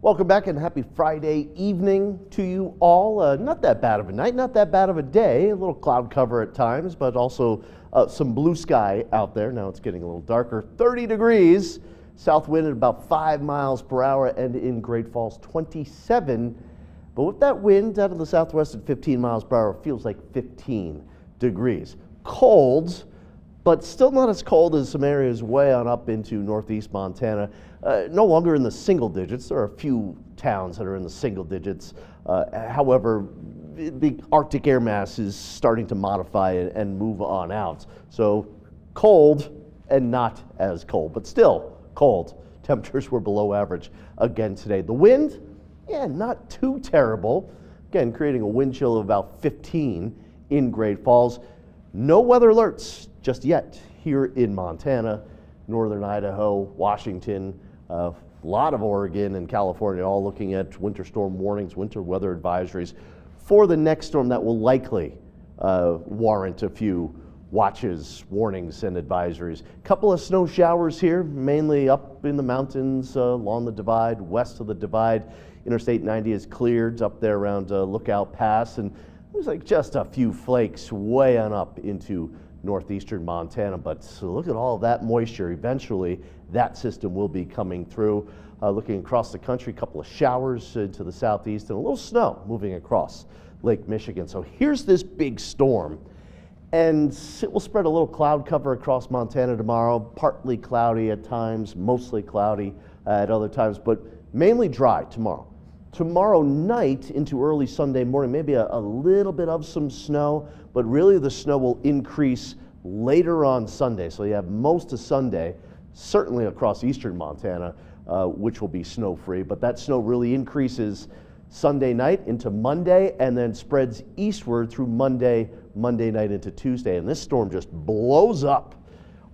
Welcome back and happy Friday evening to you all. Not that bad of a night, not that bad of a day. A little cloud cover at times, but also some blue sky out there. Now it's getting a little darker. 30 degrees, south wind at about 5 miles per hour, and in Great Falls 27. But with that wind out of the southwest at 15 miles per hour, it feels like 15 degrees. Cold, but still not as cold as some areas way on up into northeast Montana. No longer in the single digits. There are a few towns that are in the single digits. However, the Arctic air mass is starting to modify and move on out. So cold and not as cold, but still cold. Temperatures were below average again today. The wind, not too terrible. Again, creating a wind chill of about 15 in Great Falls. No weather alerts just yet here in Montana, northern Idaho, Washington, a lot of Oregon and California, all looking at winter storm warnings, winter weather advisories for the next storm that will likely warrant a few watches, warnings, and advisories. A couple of snow showers here, mainly up in the mountains along the divide, west of the divide. Interstate 90 is cleared up there around Lookout Pass, and there's like just a few flakes way on up into northeastern Montana, but look at all of that moisture. Eventually, that system will be coming through. Looking across the country, a couple of showers into the southeast and a little snow moving across Lake Michigan. So here's this big storm, and it will spread a little cloud cover across Montana tomorrow, partly cloudy at times, mostly cloudy at other times, but mainly dry tomorrow. Tomorrow night into early Sunday morning, maybe a little bit of some snow, but really the snow will increase later on Sunday. So you have most of Sunday, certainly across eastern Montana, which will be snow-free, but that snow really increases Sunday night into Monday and then spreads eastward through Monday night into Tuesday. And this storm just blows up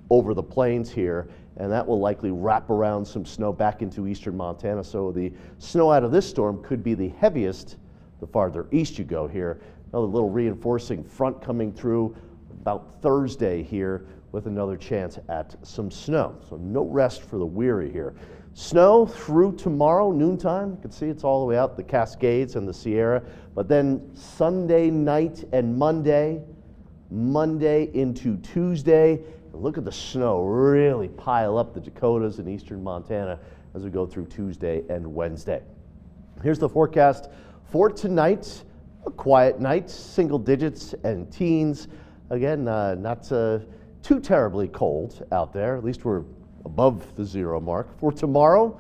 over the plains here, and that will likely wrap around some snow back into eastern Montana. So the snow out of this storm could be the heaviest the farther east you go here. Another little reinforcing front coming through about Thursday here with another chance at some snow. So no rest for the weary here. Snow through tomorrow noontime. You can see it's all the way out the Cascades and the Sierra. But then Sunday night and Monday into Tuesday. Look at the snow really pile up the Dakotas and eastern Montana as we go through Tuesday and Wednesday. Here's the forecast for tonight. A quiet night, single digits and teens. Again, not too terribly cold out there. At least we're above the zero mark. For tomorrow,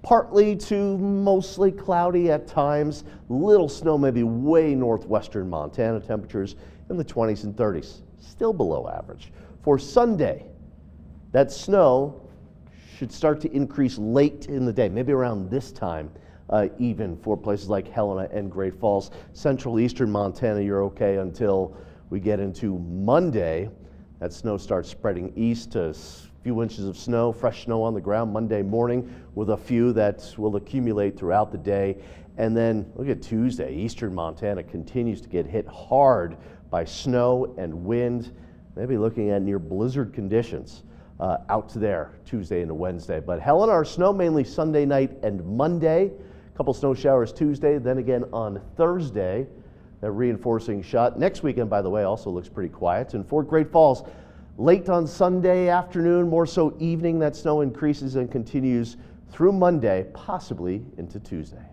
partly to mostly cloudy at times. Little snow maybe way northwestern Montana. Temperatures in the 20s and 30s. Still below average. For Sunday, that snow should start to increase late in the day, maybe around this time, even for places like Helena and Great Falls. Central eastern Montana, you're okay until we get into Monday. That snow starts spreading east to a few inches of snow, fresh snow on the ground Monday morning, with a few that will accumulate throughout the day. And then look at Tuesday. Eastern Montana continues to get hit hard by snow and wind. Maybe looking at near blizzard conditions out there Tuesday into Wednesday. But Helena, our snow mainly Sunday night and Monday. A couple snow showers Tuesday, then again on Thursday. That reinforcing shot. Next weekend, by the way, also looks pretty quiet. And for Great Falls, late on Sunday afternoon, more so evening, that snow increases and continues through Monday, possibly into Tuesday.